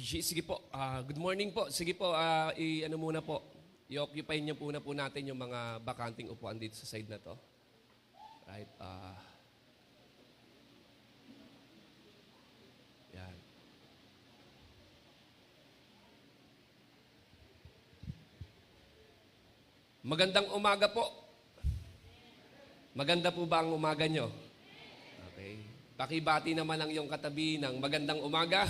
Sige po. Good morning po. Sige po, ano muna po. I-occupy niyo po natin yung mga bakanting upuan dito sa side na to. Right? Yan. Magandang umaga po. Maganda po ba ang umaga nyo? Okay. Pakibati naman ang iyong katabi ng magandang umaga.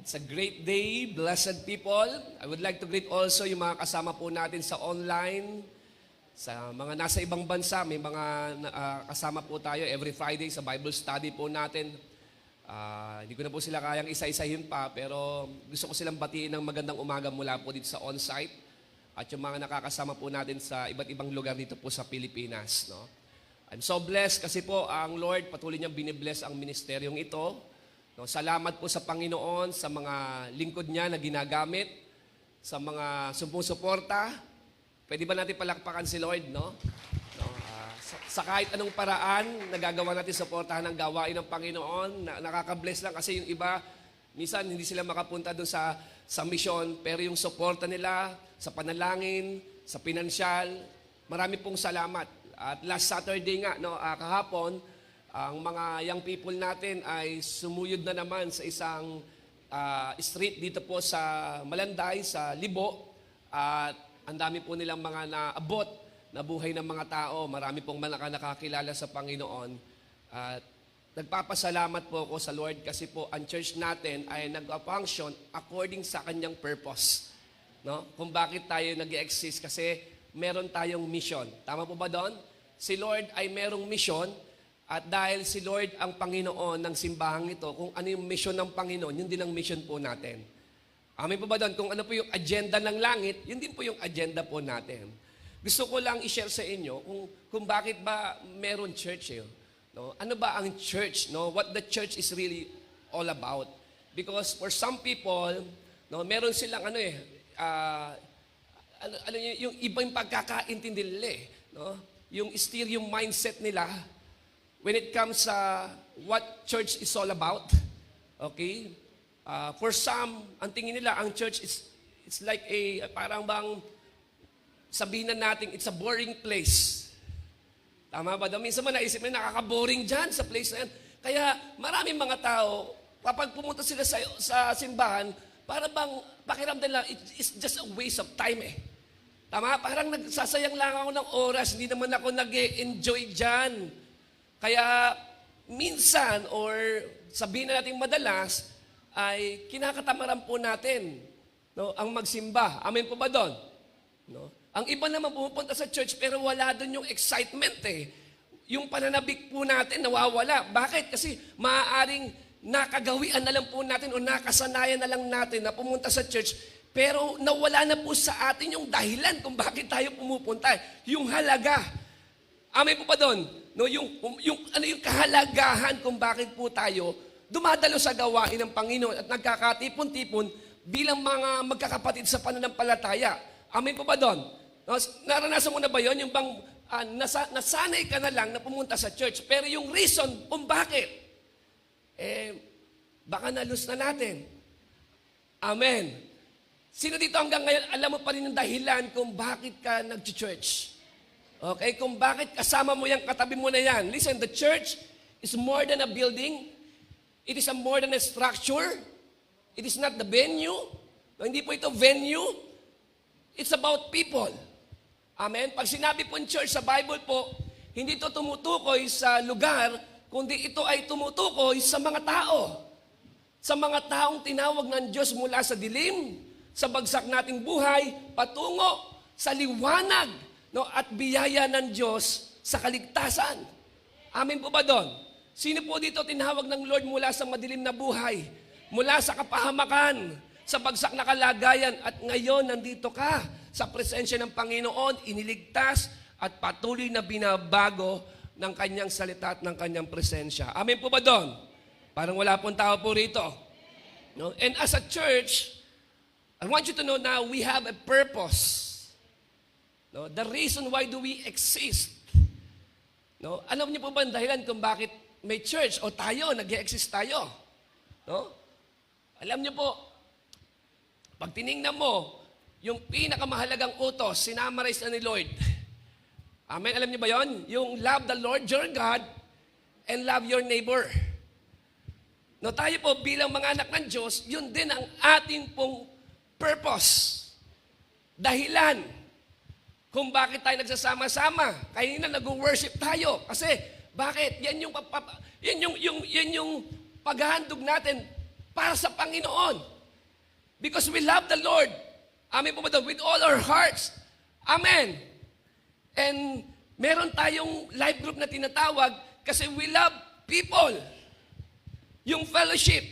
It's a great day, blessed people. I would like to greet also yung mga kasama po natin sa online, sa mga nasa ibang bansa. May mga kasama po tayo every Friday sa Bible study po natin. Hindi ko na po sila kayang isa-isahin pa, pero gusto ko silang batiin ng magandang umaga mula po dito sa on-site at yung mga nakakasama po natin sa iba't ibang lugar dito po sa Pilipinas. No? I'm so blessed kasi po ang Lord patuloy niyang binibless ang ministeryong ito. No, salamat po sa Panginoon, sa mga lingkod niya na ginagamit, sa mga sumusuporta. Pwede ba natin palakpakan si Lord, no? Sa kahit anong paraan, nagagawa natin suportahan ang gawain ng Panginoon. Nakaka-bless lang kasi yung iba, minsan hindi sila makapunta doon sa misyon, pero yung suporta nila sa panalangin, sa pinansyal, marami pong salamat. At last Saturday nga, no, kahapon, ang mga young people natin ay sumuyod na naman sa isang street dito po sa Malanday, sa Libo. At ang dami po nilang mga naabot na buhay ng mga tao. Marami pong nakakilala sa Panginoon. At nagpapasalamat po ako sa Lord kasi po ang church natin ay nag-function according sa kanyang purpose. No? Kung bakit tayo nag-exist kasi meron tayong mission. Tama po ba doon? Si Lord ay merong mission. At dahil si Lord ang Panginoon ng simbahang ito, kung ano yung mission ng Panginoon, yun din ang mission po natin. Amin po ba doon? Kung ano po yung agenda ng langit, yun din po yung agenda po natin. Gusto ko lang i-share sa inyo kung bakit ba meron church. No? Ano ba ang church? No? What the church is really all about. Because for some people, no, meron silang yung ibang pagkakaintindi nila. No? Yung yung mindset nila, when it comes sa what church is all about, okay? For some, ang tingin nila, ang church is it's like parang bang sabihin na natin, it's a boring place. Tama ba? Minsan man naisip na nakaka-boring dyan sa place na yan. Kaya maraming mga tao, kapag pumunta sila sa simbahan, para bang pakiramdam nila, it's just a waste of time eh. Tama? Parang nagsasayang lang ako ng oras, hindi naman ako nag-enjoy dyan. Kaya minsan or sabihin na natin madalas ay kinakatamaran po natin, no, ang magsimba. Amen po ba doon? No? Ang iba naman pumupunta sa church pero wala doon yung excitement eh. Yung pananabik po natin nawawala. Bakit? Kasi maaaring nakagawian na lang po natin o nakasanayan na lang natin na pumunta sa church pero nawala na po sa atin yung dahilan kung bakit tayo pumupunta. Yung halaga. Amen po ba doon? No, yung kahalagahan kung bakit po tayo dumadalo sa gawain ng Panginoon at nagkakatipon-tipon bilang mga magkakapatid sa pananampalataya. Amen po ba doon? No, naranasan mo na ba yun? Yung bang nasanay ka na lang na pumunta sa church, pero yung reason kung bakit, baka nalus na natin. Amen. Sino dito hanggang ngayon, alam mo pa rin yung dahilan kung bakit ka nag-church? Okay, kung bakit kasama mo yung katabi mo na yan. Listen, the church is more than a building. It is more than a structure. It is not the venue. No, hindi po ito venue. It's about people. Amen? Pag sinabi po church sa Bible po, hindi ito tumutukoy sa lugar, kundi ito ay tumutukoy sa mga tao. Sa mga taong tinawag ng Diyos mula sa dilim, sa bagsak nating buhay, patungo sa liwanag, no, at biyaya ng Diyos sa kaligtasan. Amen po ba doon? Sino po dito tinawag ng Lord mula sa madilim na buhay, mula sa kapahamakan, sa bagsak na kalagayan, at ngayon nandito ka sa presensya ng Panginoon, iniligtas at patuloy na binabago ng kanyang salita at ng kanyang presensya. Amen po ba doon? Parang wala pong tao po rito. No? And as a church, I want you to know now we have a purpose. No, the reason why do we exist? No, alam niyo po ba ang dahilan kung bakit may church o tayo, nag-exist tayo? No? Alam niyo po, pag tiningnan mo, yung pinakamahalagang utos, sinamarize na ni Lord. Amen? Alam niyo ba yon? Yung love the Lord your God and love your neighbor. No, tayo po bilang mga anak ng Diyos, yun din ang ating pong purpose. Dahilan kung bakit tayo nagsasama-sama. Kaya na nag-worship tayo. Kasi, bakit? Yan yung paghahandog natin para sa Panginoon. Because we love the Lord. Amen po ba ito? With all our hearts. Amen. And meron tayong life group na tinatawag kasi we love people. Yung fellowship.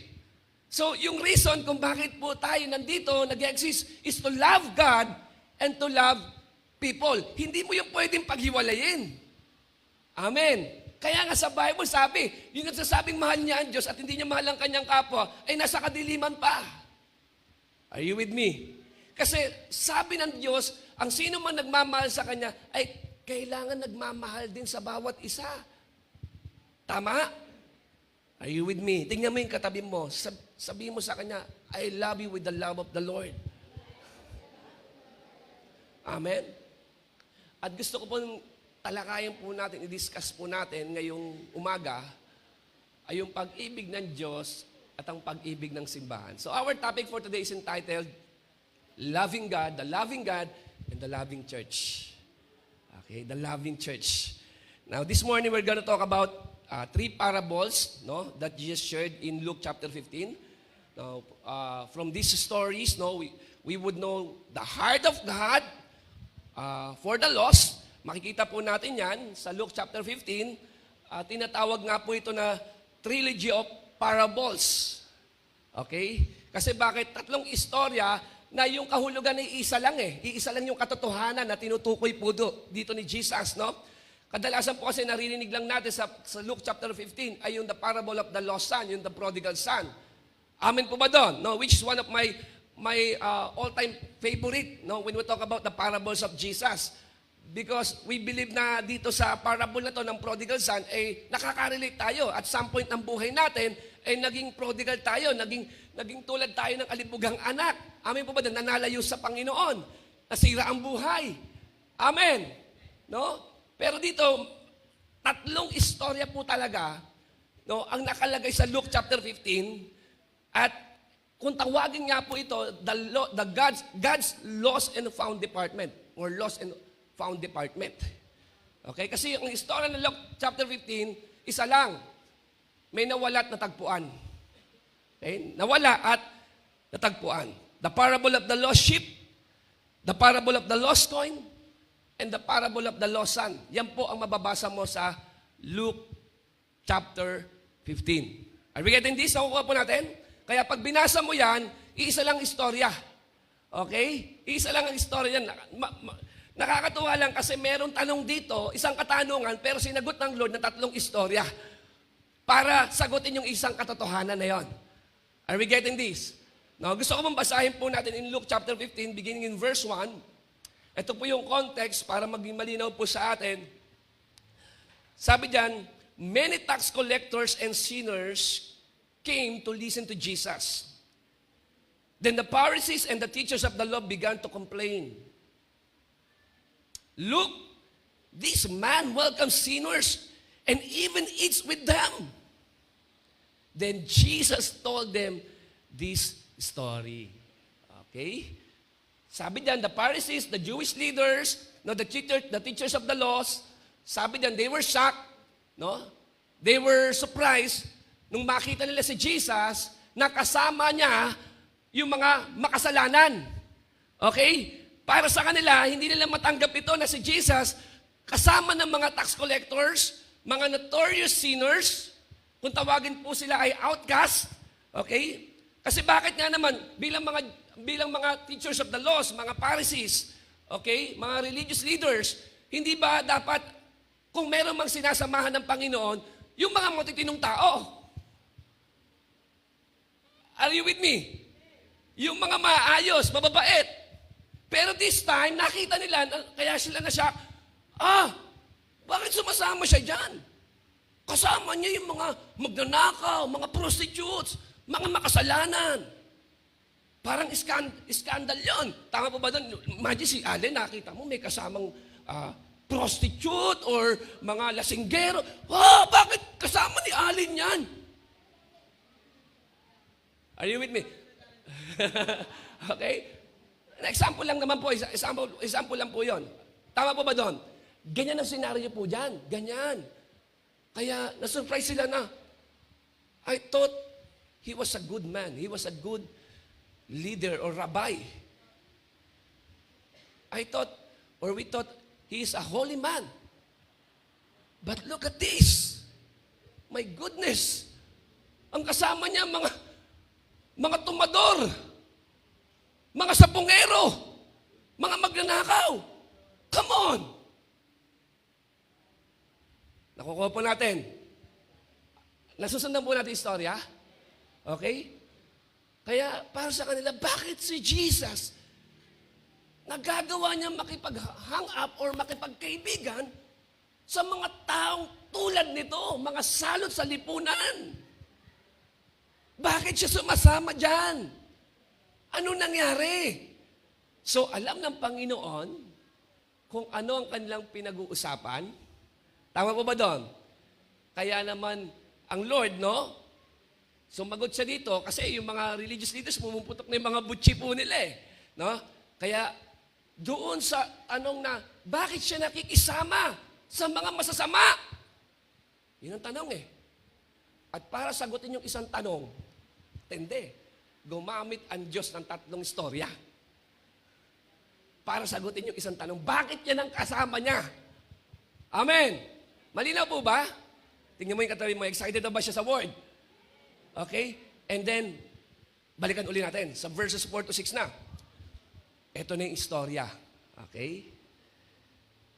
So, yung reason kung bakit po tayo nandito, nag-exist, is to love God and to love people. Hindi mo yung pwedeng paghiwalayin. Amen. Kaya nga sa Bible sabi, yung nagsasabing mahal niya ang Diyos at hindi niya mahal ang kanyang kapwa, ay nasa kadiliman pa. Are you with me? Kasi sabi ng Diyos, ang sino man nagmamahal sa Kanya, ay kailangan nagmamahal din sa bawat isa. Tama? Are you with me? Tingnan mo yung katabi mo. Sabihin mo sa kanya, I love you with the love of the Lord. Amen? At gusto ko pong talakayan po natin, i-discuss po natin ngayong umaga, ay yung pag-ibig ng Diyos at ang pag-ibig ng simbahan. So our topic for today is entitled, Loving God, the Loving God, and the Loving Church. Okay, the Loving Church. Now, this morning we're going to talk about three parables, no, that Jesus shared in Luke chapter 15. Now, from these stories, no, we would know the heart of God for the lost. Makikita po natin yan sa Luke chapter 15. Tinatawag nga po ito na trilogy of parables. Okay? Kasi bakit? Tatlong istorya na yung kahulugan ay isa lang eh. Iisa lang yung katotohanan na tinutukoy po dito ni Jesus, no? Kadalasan po kasi naririnig lang natin sa Luke chapter 15 ay yung the parable of the lost son, yung the prodigal son. Amen po ba doon? No, which is one of my all-time favorite, no, when we talk about the parables of Jesus. Because we believe na dito sa parable na to ng prodigal son, ay nakaka-relate tayo. At some point ng buhay natin, ay naging prodigal tayo, naging tulad tayo ng alibugang anak. Amen po ba doon? Nanalayo sa Panginoon. Nasira ang buhay. Amen. No? Pero dito, tatlong istorya po talaga, no, ang nakalagay sa Luke chapter 15. At kung tawagin nga po ito, the God's lost and found department, or lost and found department. Okay? Kasi ang istorya ng Luke chapter 15, isa lang. May nawala at natagpuan. Okay? Nawala at natagpuan. The parable of the lost sheep, the parable of the lost coin, and the parable of the lost son. Yan po ang mababasa mo sa Luke chapter 15. Are we getting this? Nakukuha po natin? Kaya pag binasa mo yan, iisa lang istorya. Okay? Iisa lang ang istorya yan. Nakakatuwa lang kasi merong tanong dito, isang katanungan, pero sinagot ng Lord na tatlong istorya para sagutin yung isang katotohanan na yon. Are we getting this? Now, gusto ko basahin po natin in Luke chapter 15, beginning in verse 1. Ito po yung context para maging malinaw po sa atin. Sabi diyan, many tax collectors and sinners came to listen to Jesus. Then the Pharisees and the teachers of the law began to complain. Look, this man welcomes sinners and even eats with them. Then Jesus told them this story. Okay? Sabi diyan, the Pharisees, the Jewish leaders, no, the teachers of the laws, sabi diyan, they were shocked, no? They were surprised nung makita nila si Jesus na kasama niya yung mga makasalanan. Okay? Para sa kanila, hindi nila matanggap ito na si Jesus kasama ng mga tax collectors, mga notorious sinners, kung tawagin po sila ay outcast. Okay? Kasi bakit nga naman, bilang mga teachers of the laws, mga Pharisees, okay, mga religious leaders, hindi ba dapat, kung meron mang sinasamahan ng Panginoon, yung mga matitinong tao? Are you with me? Yung mga maayos, mababait. Pero this time, nakita nila, kaya sila na-shock, bakit sumasama siya dyan? Kasama niya yung mga magnanakaw, mga prostitutes, mga makasalanan. Parang scandal yon. Tama po ba doon? Imagine si Allen, nakita mo may kasamang prostitute or mga lasinggero. Bakit kasama ni Allen yan? Are you with me? Okay? Example lang naman po. Example lang po yon. Tama po ba doon? Ganyan ang senaryo po dyan. Ganyan. Kaya nasurprise sila na, I thought he was a good man. He was a good leader or rabbi. We thought, he is a holy man. But look at this. My goodness. Ang kasama niya, mga tumador, mga sabongero, mga magnanakaw. Come on. Nakukuha po natin. Nasusundan po natin istorya. Okay? Kaya para sa kanila, bakit si Jesus nagagawa niya makipag-hang up or makipagkaibigan sa mga taong tulad nito, mga salot sa lipunan? Bakit siya sumasama dyan? Ano nangyari? So, alam ng Panginoon kung ano ang kanilang pinag-uusapan. Tama po ba doon? Kaya naman, ang Lord, no? Sumagot siya dito kasi yung mga religious leaders, pumuputok na yung mga butchi po nila eh. No? Kaya, doon sa tanong na, bakit siya nakikisama sa mga masasama? Yun ang tanong eh. At para sagutin yung isang tanong, gumamit ang Diyos ng 3 istorya. Para sagutin yung isang tanong, bakit yan ang kasama niya? Amen. Malinaw po ba? Tingnan mo yung katabi mo, excited na ba siya sa word? Okay? And then, balikan uli natin sa verses 4 to 6 na. Ito na yung istorya. Okay?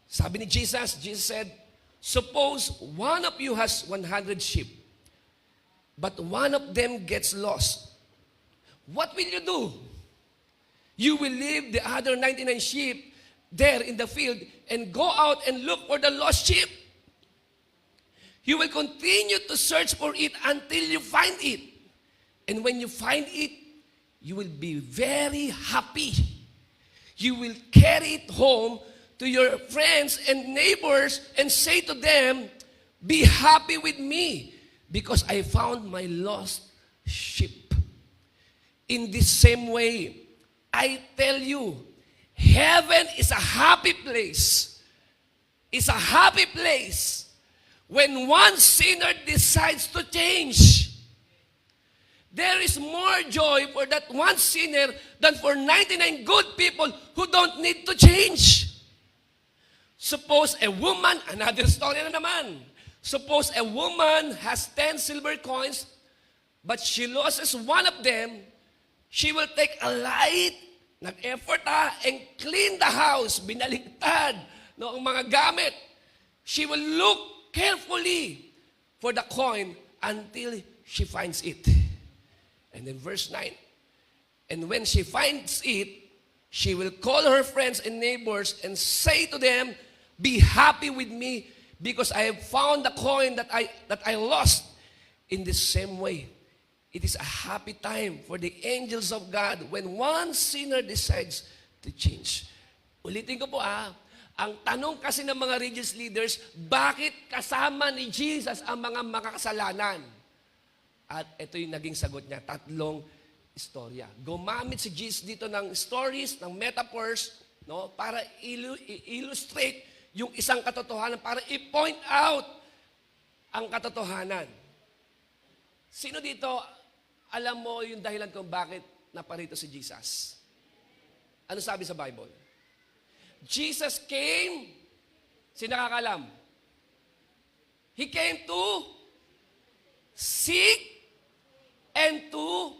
Sabi ni Jesus said, suppose one of you has 100 sheep, but one of them gets lost. What will you do? You will leave the other 99 sheep there in the field and go out and look for the lost sheep. You will continue to search for it until you find it. And when you find it, you will be very happy. You will carry it home to your friends and neighbors and say to them, be happy with me because I found my lost sheep. In this same way, I tell you, heaven is a happy place. It's a happy place when one sinner decides to change. There is more joy for that one sinner than for 99 good people who don't need to change. Suppose a woman, another story na naman. Suppose a woman has 10 silver coins, but she loses one of them. She will take a light, nag-effort and clean the house, binaligtad no, ang mga gamit. She will look carefully for the coin until she finds it. And then verse 9, and when she finds it, she will call her friends and neighbors and say to them, be happy with me because I have found the coin that I lost. In the same way, it is a happy time for the angels of God when one sinner decides to change. Ulitin ko po ang tanong kasi ng mga religious leaders, bakit kasama ni Jesus ang mga makakasalanan? At ito yung naging sagot niya, 3 istorya. Gumamit si Jesus dito ng stories, ng metaphors, no, para illustrate yung isang katotohanan, para i-point out ang katotohanan. Sino dito, alam mo yung dahilan kung bakit naparito si Jesus? Ano sabi sa Bible? Jesus came, sino nakakalam? He came to seek and to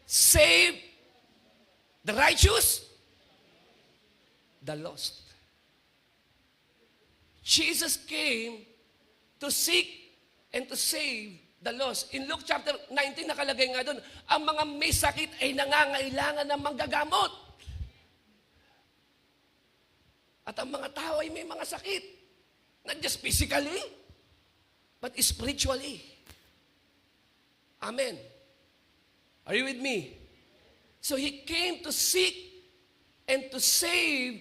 save the righteous, the lost. Jesus came to seek and to save the lost. In Luke chapter 19, nakalagay nga doon, ang mga may sakit ay nangangailangan ng manggagamot. At ang mga tao ay may mga sakit. Not just physically, but spiritually. Amen. Are you with me? So He came to seek and to save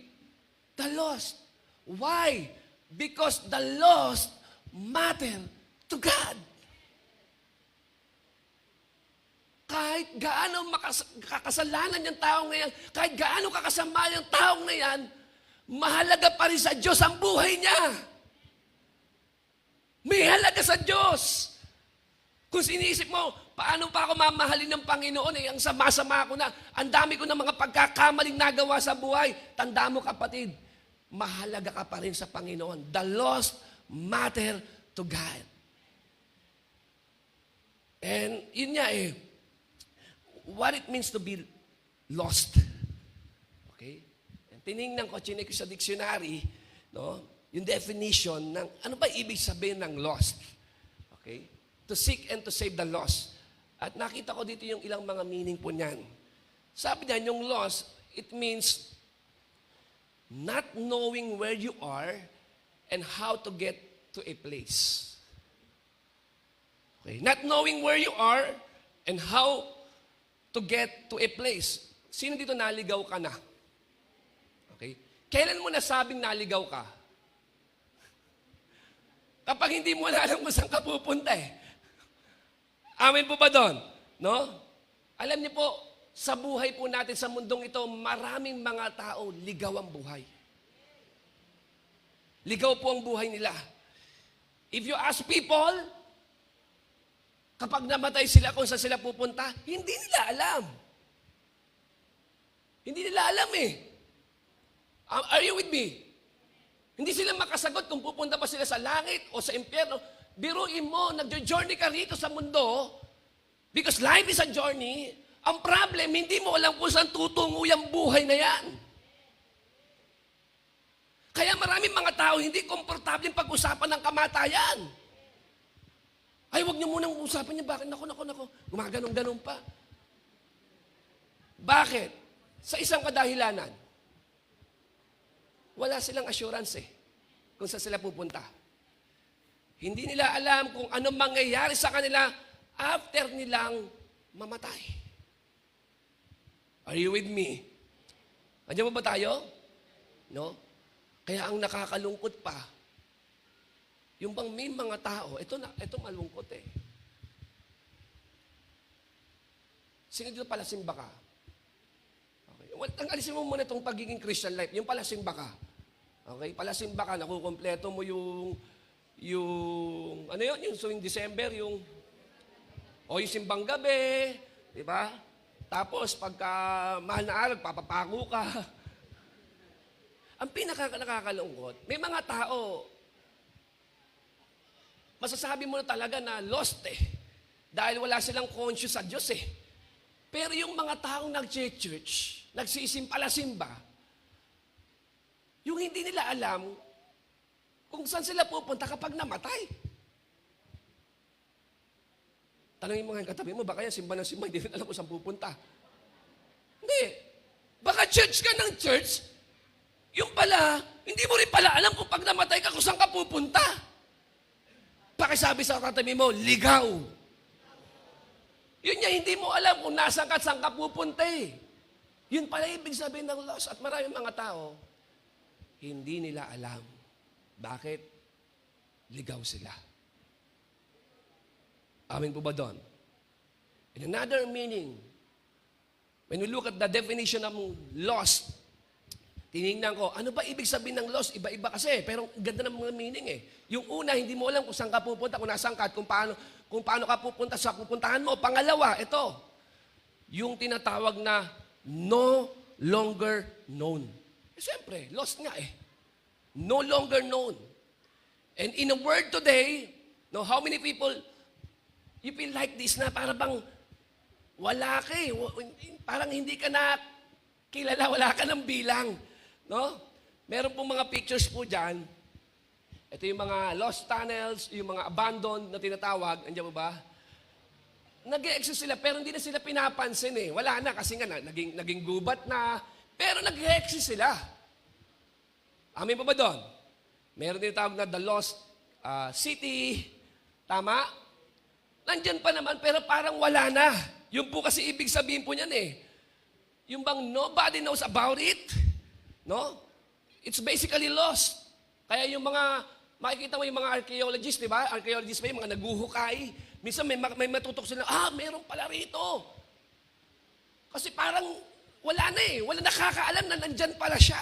the lost. Why? Because the lost matter to God. Kahit gaano kakasalanan yung taong ngayon, kahit gaano kakasama yung taong na yan, mahalaga pa rin sa Diyos ang buhay niya. May halaga sa Diyos. Kung sinisip mo, paano pa ako mamahalin ng Panginoon? Ang sama-sama ko na, ang dami ko ng mga pagkakamaling nagawa sa buhay. Tanda mo kapatid, mahalaga ka pa rin sa Panginoon. The lost matter to God. And yun nga what it means to be lost. Okay? And tinignan ko, chinek ko sa dictionary, no? Yung definition ng, ano ba ibig sabihin ng lost? Okay? To seek and to save the lost. At nakita ko dito yung ilang mga meaning po niyan. Sabi niyan, yung lost, it means not knowing where you are and how to get to a place. Okay? Not knowing where you are and how to get to a place. Sino dito naligaw ka na? Okay? Kailan mo nasabing naligaw ka? Kapag hindi mo na alam kung saan ka pupunta Amen po ba doon? No? Alam niyo po, sa buhay po natin sa mundong ito, maraming mga tao ligaw ang buhay. Ligaw po ang buhay nila. If you ask people, kapag namatay sila kung saan sila pupunta, hindi nila alam. Hindi nila alam Are you with me? Hindi sila makasagot kung pupunta pa sila sa langit o sa impyerno. Biruin mo, nag-journey ka rito sa mundo because life is a journey. Ang problem, hindi mo alam kung saan tutungo yung buhay na yan. Kaya maraming mga tao hindi komportable pag-usapan ng kamatayan. Ay, wag niyo munang usapan niya. Bakit? Nako. Gumaganong-ganon pa. Bakit? Sa isang kadahilanan. Wala silang assurance kung saan sila pupunta. Hindi nila alam kung anong mangyayari sa kanila after nilang mamatay. Are you with me? Andiyan ba tayo? No? Kaya ang nakakalungkot pa, yung bang may mga tao, ito malungkot Sino dito pala simba ka? Okay. Alisin mo muna itong pagiging Christian life. Yung pala simba ka. Okay? Pala simba ka, nakukompleto mo yung ano yun? Yung suwing December, yung simbang gabi, di ba? Tapos, pagka mahal na araw, papapako ka. Ang pinaka-nakakalungkot, may mga tao, masasabi mo na talaga na lost dahil wala silang conscious sa Diyos Pero yung mga taong nag-church, nagsisimpala-simba, yung hindi nila alam kung saan sila pupunta kapag namatay. Tanungin mo ngayon katabi mo, baka yan simba ng simba, hindi rin alam kung saan pupunta. Hindi. Baka church ka ng church, yung pala, hindi mo rin pala alam kung pag namatay ka kung saan ka pupunta. Pakisabi sa katabi mo, ligaw. Yun niya, hindi mo alam kung nasaan ka at saan ka pupunta Yun pala ibig sabihin ng lost. At maraming mga tao, hindi nila alam. Bakit? Ligaw sila. Amin po ba doon? In another meaning, when we look at the definition of lost, tinignan ko, ano ba ibig sabihin ng lost? Iba-iba kasi, pero ganda ng mga meaning Yung una, hindi mo alam kung saan ka pupunta, kung nasaan ka, at kung paano ka pupunta sa pupuntahan mo. Pangalawa, ito, yung tinatawag na no longer known. Siyempre, lost nga No longer known. And in a word today, how many people, you feel like this na para bang wala ka parang hindi ka na kilala, wala ka ng bilang. No? Meron pong mga pictures po dyan. Ito yung mga lost tunnels, yung mga abandoned na tinatawag. Andiyan mo ba? Nag-e-exist sila, pero hindi na sila pinapansin Wala na, kasi nga naging gubat na. Pero nag-e-exist sila. Amin pa ba doon? Meron din tawag na the lost city. Tama? Nandyan pa naman, pero parang wala na. Yun po kasi ibig sabihin po niyan Yung bang nobody knows about it, no? It's basically lost. Kaya yung mga, makikita mo yung mga archaeologists, di ba? Archaeologists ba yung mga naguhukay? Minsan may matutok sila, meron pala rito. Kasi parang wala na eh. Wala nakakaalam na nandyan pala siya.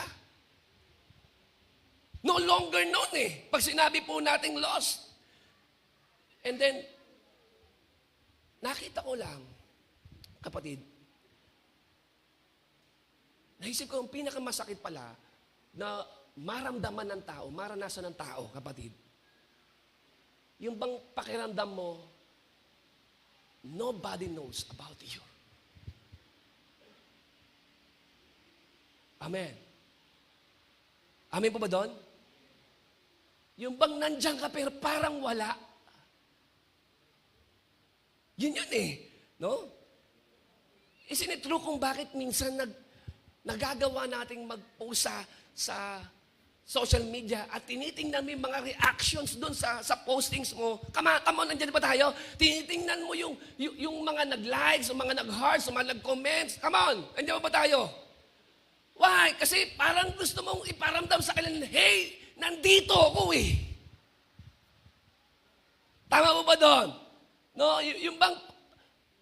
No longer known eh. Pag sinabi po nating lost. And then, nakita ko lang, kapatid, naisip ko, ang pinakamasakit pala na maramdaman ng tao, maranasan ng tao, kapatid, yung bang pakiramdam mo, nobody knows about you. Amen. Amen po ba doon? Yung bang nandiyan ka pero parang wala. Yun eh. No? Isn't it true kung bakit minsan nagagawa nating mag-post sa social media at tinitingnan mo yung mga reactions doon sa postings mo. Come on, nandiyan ba tayo? Tinitingnan mo yung mga nag-likes, yung mga nag-hearts, yung mga nag-comments. Come on, nandiyan ba tayo? Why? Kasi parang gusto mong iparamdam sa kanila, hey, nandito ako eh. Tama mo ba doon? No, yung bang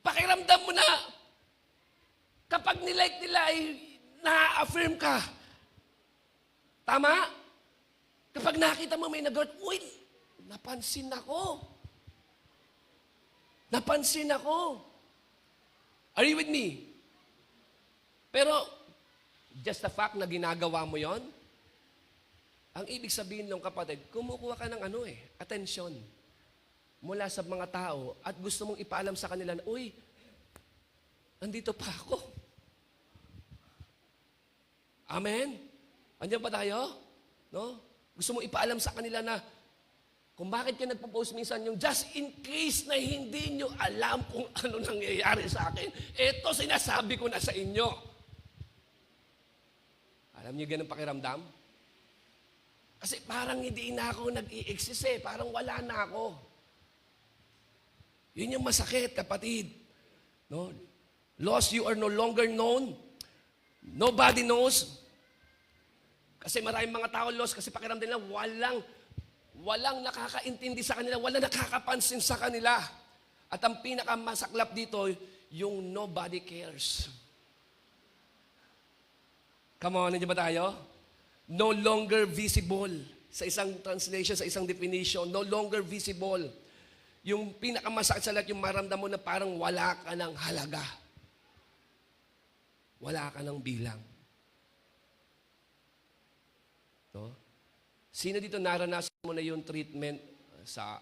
pakiramdam mo na kapag nilike nila ay na-affirm ka. Tama? Kapag nakita mo may nag-hurt, uy, napansin ako. Napansin ako. Are you with me? Pero, just the fact na ginagawa mo yon, ang ibig sabihin ng kapatid, kumukuha ka ng atensyon mula sa mga tao at gusto mong ipaalam sa kanila na, uy, andito pa ako. Amen? Andiyan pa tayo? No? Gusto mong ipaalam sa kanila na kung bakit ka nagpo-post minsan yung just in case na hindi nyo alam kung ano nangyayari sa akin, eto sinasabi ko na sa inyo. Alam niyo ganun pakiramdam? Kasi parang hindi na ako nag-i-exist eh. Parang wala na ako. Yun yung masakit, kapatid. No? Lost, you are no longer known. Nobody knows. Kasi maraming mga tao lost kasi pakiramdam nila walang nakakaintindi sa kanila, walang nakakapansin sa kanila. At ang pinakamasaklap dito, yung nobody cares. Come on, nandiyan ba tayo? No longer visible. Sa isang translation, sa isang definition, no longer visible. Yung pinakamasakit sa lahat, yung maramdam mo na parang wala ka ng halaga. Wala ka ng bilang. No? Sino dito naranasan mo na yung treatment sa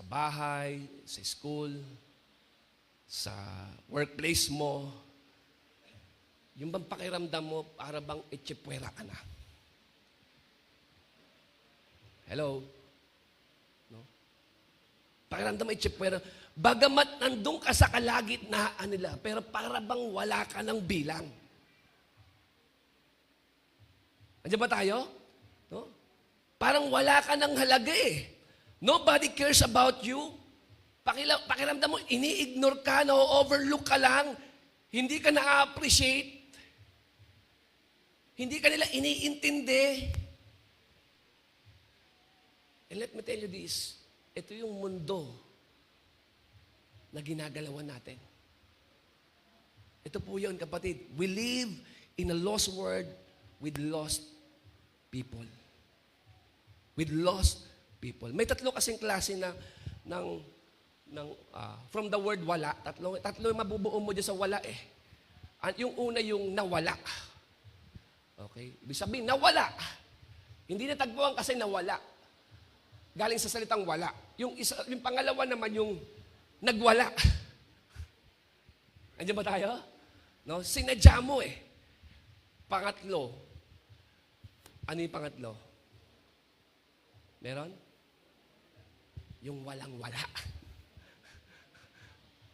bahay, sa school, sa workplace mo? Yung bang pakiramdam mo, para bang itsipwera ka na? Hello? No? Pakiramdam mo itsipwera. Bagamat nandun ka sa kalagitnaan nila, pero para bang wala ka ng bilang. Andiyan ba tayo? No? Parang wala ka ng halaga eh. Nobody cares about you. Pakiramdam mo, ini-ignore ka, na-overlook ka lang, hindi ka na-appreciate, hindi ka nila iniintindi. And let me tell you this, ito yung mundo na ginagalawan natin. Ito po yun, kapatid. We live in a lost world with lost people. With lost people. May tatlo kasing klase from the word wala. Tatlo yung mabubuo mo dyan sa wala eh. At yung una yung nawala. Okay? Ibig sabihin, nawala. Hindi natagpuan kasi nawala. Galing sa salitang wala. Yung pangalawa naman yung nagwala. Andiyan ba tayo? No? Sinadya mo eh. Pangatlo. Ano yung pangatlo? Meron? Yung walang-wala.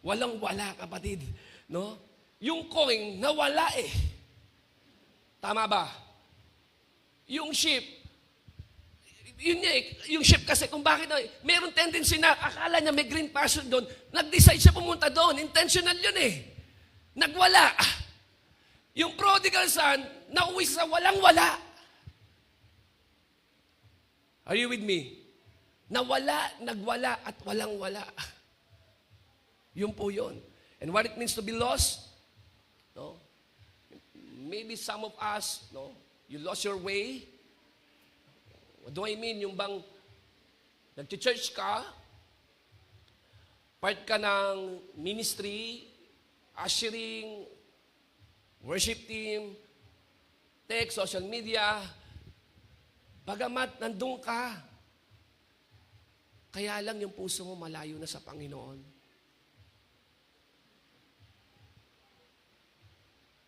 Walang-wala, kapatid. No? Yung coin, nawala eh. Tama ba? Yung ship, yun niya yung ship kasi kung bakit meron tendency na akala niya may green passion doon, nag-decide siya pumunta doon. Intentional yun eh. Nagwala. Yung prodigal son, nauwi sa walang-wala. Are you with me? Nawala, nagwala, at walang-wala. Yun po yun. And what it means to be lost, no? Maybe some of us, no, you lost your way. What do I mean? Yung bang nag-church ka, part ka ng ministry, ushering, worship team, tech, social media, bagamat nandun ka, kaya lang yung puso mo malayo na sa Panginoon.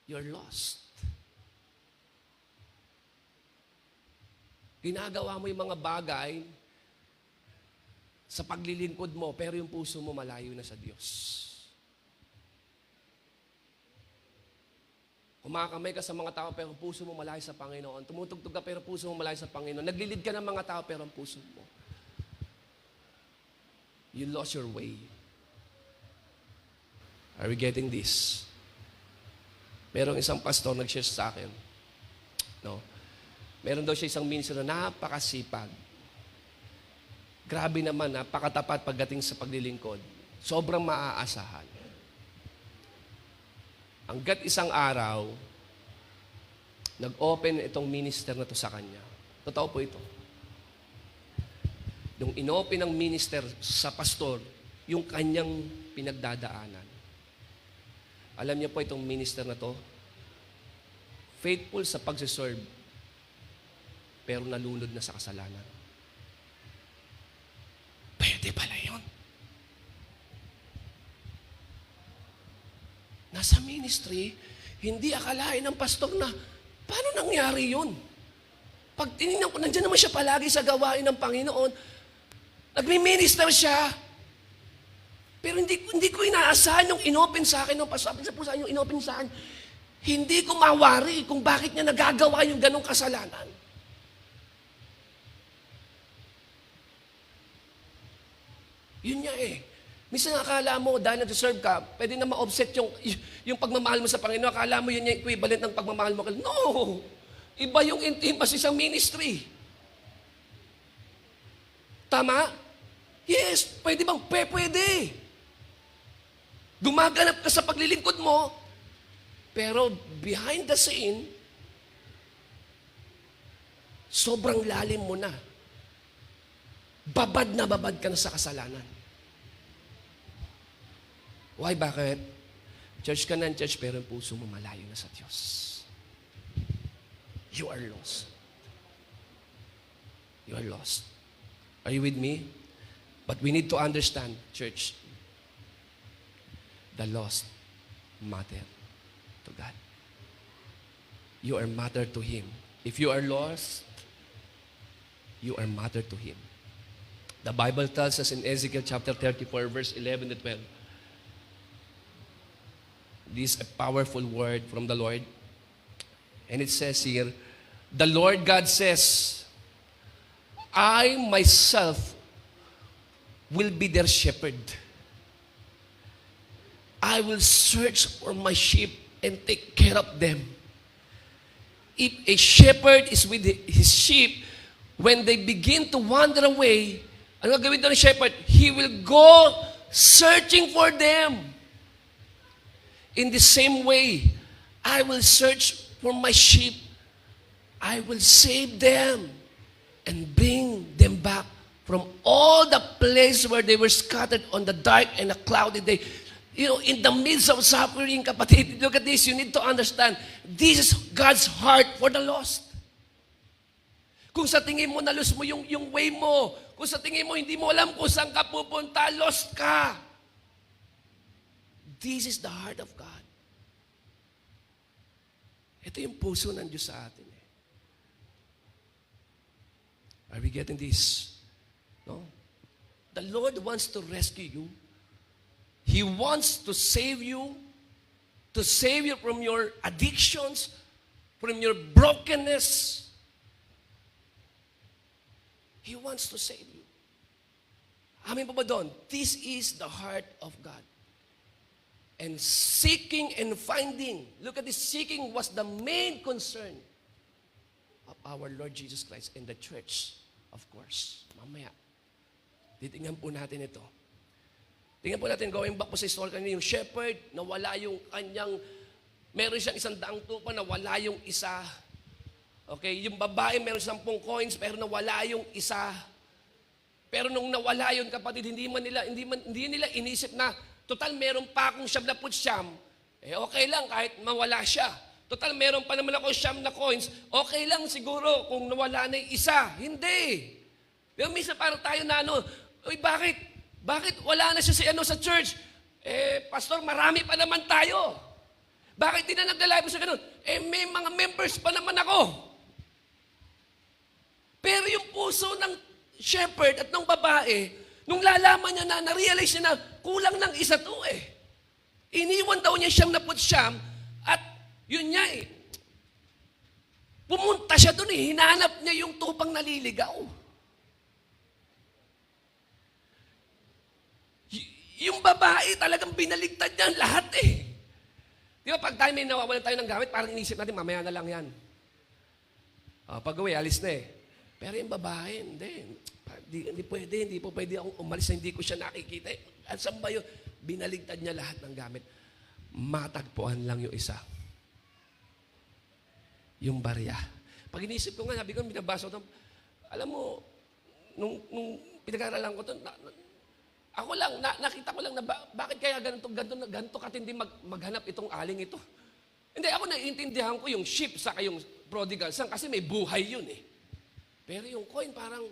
You're lost. Ginagawa mo yung mga bagay sa paglilingkod mo, pero yung puso mo malayo na sa Diyos. Kumakamay ka sa mga tao, pero puso mo malayo sa Panginoon. Tumutugtog ka, pero puso mo malayo sa Panginoon. Naglilid ka ng mga tao, pero ang puso mo. You lost your way. Are we getting this? Merong isang pastor nag-share sa akin. No? Meron daw siya isang ministro na napakasipag. Grabe naman, napakatapat pagdating sa paglilingkod. Sobrang maaasahan. Hanggat isang araw, nag-open itong minister na to sa kanya. Totoo po ito. Nung inopen ng minister sa pastor, yung kanyang pinagdadaanan. Alam niyo po itong minister na to, faithful sa pagsiserve, pero nalunod na sa kasalanan. Pwede pala yun. Nasa ministry, hindi akalain ng pastor na, paano nangyari yun? Pag tinignan ko, nandiyan naman siya palagi sa gawain ng Panginoon, nagmi-minister siya, pero hindi ko inaasahan yung inopen sa akin ng pastor. Sabi po sa yung inopen sa akin, hindi ko mawari kung bakit niya nagagawa yung ganong kasalanan. Yun niya eh. Minsan akala mo, dahil nag-serve ka, pwede na ma-offset yung pagmamahal mo sa Panginoon. Akala mo yun yung equivalent ng pagmamahal mo. No! Iba yung intimacy sa ministry. Tama? Yes, pwede bang? Pwede. Gumaganap ka sa paglilingkod mo, pero behind the scene, sobrang lalim mo na. Babad na babad ka na sa kasalanan. Why? Bakit? Church ka ng church, pero ang puso mo malayo na sa Diyos. You are lost. You are lost. Are you with me? But we need to understand, church, the lost matter to God. You are matter to Him. If you are lost, you are matter to Him. The Bible tells us in Ezekiel chapter 34, verse 11 to 12. This is a powerful word from the Lord. And it says here, the Lord God says, I myself will be their shepherd. I will search for my sheep and take care of them. If a shepherd is with his sheep, when they begin to wander away, ano gagawin daw ng shepherd? He will go searching for them. In the same way, I will search for my sheep. I will save them and bring them back from all the places where they were scattered on the dark and a cloudy day. You know, in the midst of suffering, kapatid, look at this, you need to understand, this is God's heart for the lost. Kung sa tingin mo, na-lose mo yung way mo, kung sa tingin mo, hindi mo alam kung saan ka pupunta, lost ka. This is the heart of God. Ito yung puso ng Diyos sa atin. Are we getting this? No? The Lord wants to rescue you. He wants to save you from your addictions, from your brokenness. He wants to save you. Amin pa ba doon? This is the heart of God. and seeking and finding. Look at this, seeking was the main concern of our Lord Jesus Christ and the church, of course. Mamaya, titingnan po natin ito. Tingnan po natin, going back po sa story kanina, yung shepherd, nawala yung kanyang, meron siyang 100 tupa, nawala yung isa. Okay, yung babae, meron 10 coins, pero nawala yung isa. Pero nung nawala yun, kapatid, hindi nila inisip na, total, meron pa akong 99, okay lang kahit mawala siya. Total, meron pa naman ako 9 na coins, okay lang siguro kung nawala na yung isa. Hindi. Pero minsan parang tayo na uy, bakit wala na siya sa church? Pastor, marami pa naman tayo. Bakit di na nagla-live sa ganun? May mga members pa naman ako. Pero yung puso ng shepherd at ng babae, nung lalaman niya na, na-realize niya na kulang ng isa to Iniwan daw niya 99 at yun niya pumunta siya doon hinanap niya yung tupang naliligaw. Yung babae talagang binaligtad niya lahat Di ba pag tayo may nawawalan tayo ng gamit, parang inisip natin, mamaya na lang yan. Pag-uwi, alis na Pero yung babae, hindi pwede, hindi po pwede akong umalis na hindi ko siya nakikita. At saan ba yun? Binaligtad niya lahat ng gamit. Matagpuan lang yung isa. Yung barya. Pag inisip ko nga, sabi ko, binabasa ko, alam mo, nung pinag-aaralan ko ito, ako lang, nakita ko lang na bakit kaya ganito katindi maghanap itong aling ito. Hindi, ako naiintindihan ko yung sheep sa yung prodigal son kasi may buhay yun Pero yung coin parang,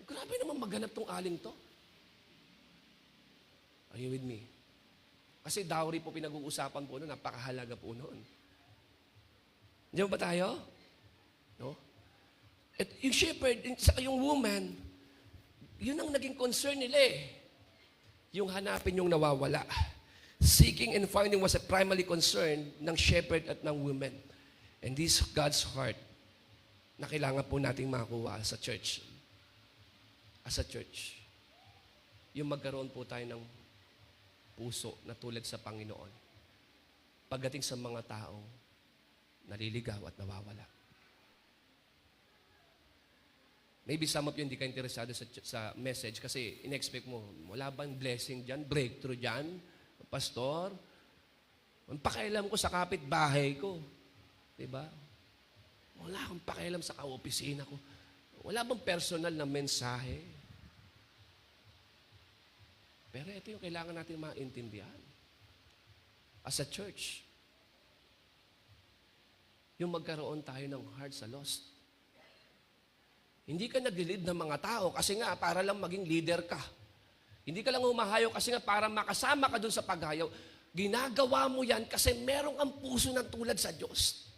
grabe naman maghanap tong aling to. Are you with me? Kasi dowry po pinag-uusapan po noon, napakahalaga po noon. Diyan ba tayo? No? At yung shepherd, yung woman, yun ang naging concern nila Yung hanapin yung nawawala. Seeking and finding was a primary concern ng shepherd at ng woman. And this God's heart na kailangan po nating makuha sa church. As a church. Yung magkaroon po tayo ng puso na tulad sa Panginoon. Pagdating sa mga taong naliligaw at nawawala. Maybe some of you hindi ka interesado sa message kasi in-expect mo, wala bang blessing dyan, breakthrough dyan, pastor? Ang pakialam ko sa kapitbahay ko. Diba? Wala akong pakialam sa kaopisina ko. Wala bang personal na mensahe? Pero ito yung kailangan natin maintindihan. As a church, yung magkaroon tayo ng heart sa lost. Hindi ka nag-lead ng mga tao kasi nga para lang maging leader ka. Hindi ka lang humahayo kasi nga para makasama ka dun sa paghayaw. Ginagawa mo yan kasi merong ang puso ng tulad sa Diyos.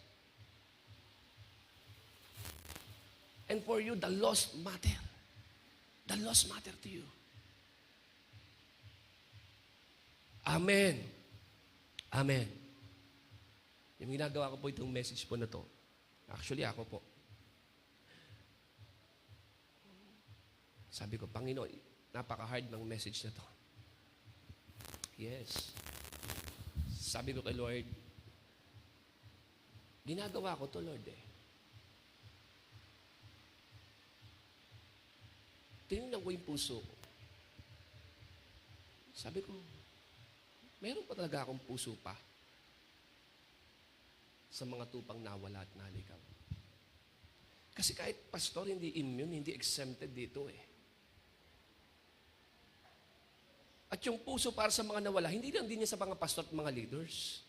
And for you, the lost matter. The lost matter to you. Amen. Amen. Yung ginagawa ko po itong message po na to. Actually, ako po. Sabi ko, Panginoon, napaka-hard ng message na to. Yes. Sabi ko kay Lord, ginagawa ko to, Lord Tinignan ko yung puso ko. Sabi ko, meron pa talaga akong puso pa sa mga tupang nawala at naligaw. Kasi kahit pastor, hindi immune, hindi exempted dito At yung puso para sa mga nawala, hindi lang din niya sa mga pastor at mga leaders.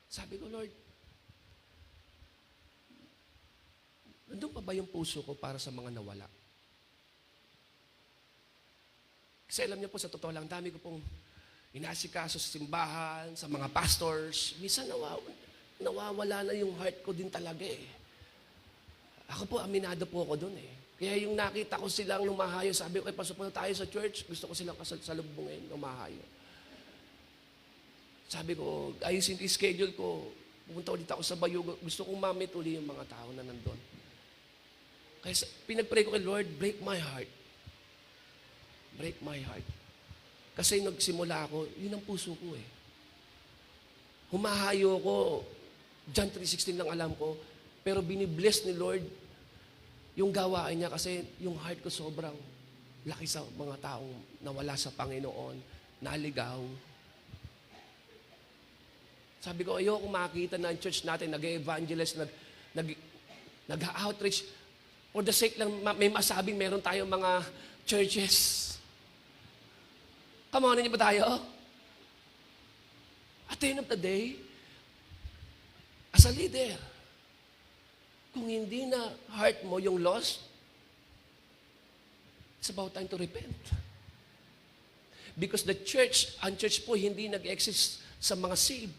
Sabi ko, Lord, nandun pa ba yung puso ko para sa mga nawala? Kasi alam niyo po, sa totoo lang, dami ko pong inasikaso sa simbahan, sa mga pastors. Minsan nawawala na yung heart ko din talaga Ako po, aminado po ako doon Kaya yung nakita ko silang lumahayo, sabi ko, pasok na tayo sa church, gusto ko silang kasalubungin, lumahayo. Sabi ko, ayusin yung schedule ko, pumunta ulit ako sa Bayugo, gusto kong mamit ulit yung mga tao na nandun. Kaya pinag-pray ko kay Lord, break my heart. Break my heart. Kasi nagsimula ako, yun ang puso ko eh. Humahayo ko, John 3:16 lang alam ko, pero binibless ni Lord yung gawain niya kasi yung heart ko sobrang laki sa mga taong nawala sa Panginoon, naligaw. Sabi ko, ayoko makita na ang church natin nag-evangelize, nag-outreach. For the sake lang, may masabing meron tayong mga churches. Come on, niyo ba tayo? At the end of the day, as a leader, kung hindi na heart mo yung lost, it's about time to repent. Because the church, ang church po hindi nag-exist sa mga saved.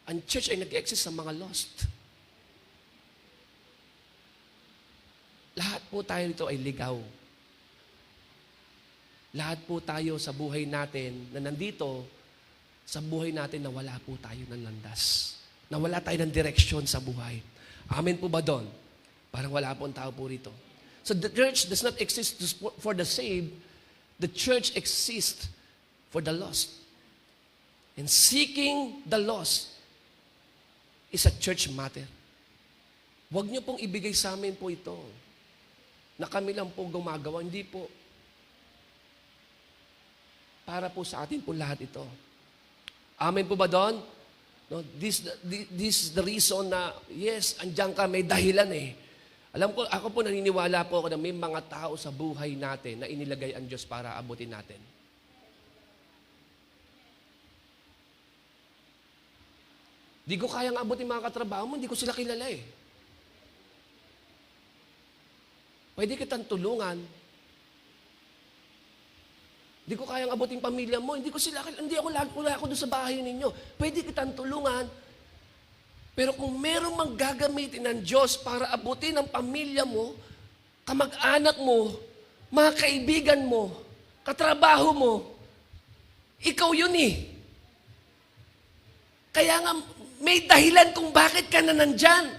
Ang church ay nag-exist sa mga lost. Lahat po tayo dito ay ligaw. Lahat po tayo sa buhay natin na nandito, sa buhay natin na wala po tayo ng landas. Na wala tayo ng direksyon sa buhay. Amen po ba doon? Parang wala po ang tao po rito. So the church does not exist for the saved. The church exists for the lost. And seeking the lost is a church matter. Huwag niyo pong ibigay sa amin po ito na kami lang po gumagawa. Hindi po. Para po sa atin po lahat ito. Amen po ba doon? No, this is the reason na, yes, andyan ka, may dahilan eh. Alam ko, ako po naniniwala po ako na may mga tao sa buhay natin na inilagay ang Diyos para abutin natin. Di ko kayang abutin mga katrabaho mo, hindi ko sila kilala eh. Pwede kitang tulungan. Hindi ko kayang abutin pamilya mo. Hindi wala ako doon sa bahay ninyo. Pwede kitang tulungan. Pero kung merong manggagamitin ng Diyos para abutin ang pamilya mo, kamag-anak mo, mga kaibigan mo, katrabaho mo, ikaw yun eh. Kaya nga, may dahilan kung bakit ka na nandyan.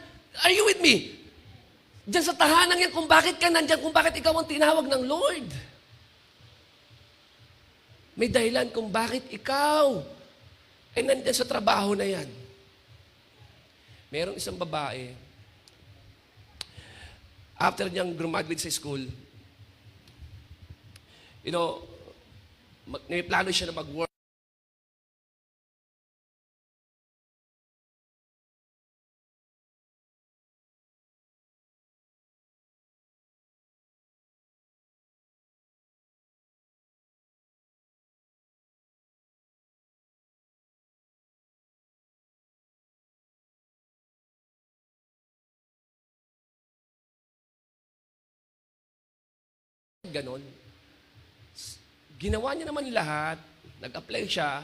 Are you with me? Diyan sa tahanan yan, kung bakit ka nandyan, kung bakit ikaw ang tinawag ng Lord. May dahilan kung bakit ikaw ay nandiyan sa trabaho na yan. Merong isang babae, after niyang graduate sa school, may plano siya na mag-work. Ganon. Ginawa niya naman lahat. Nag-apply siya.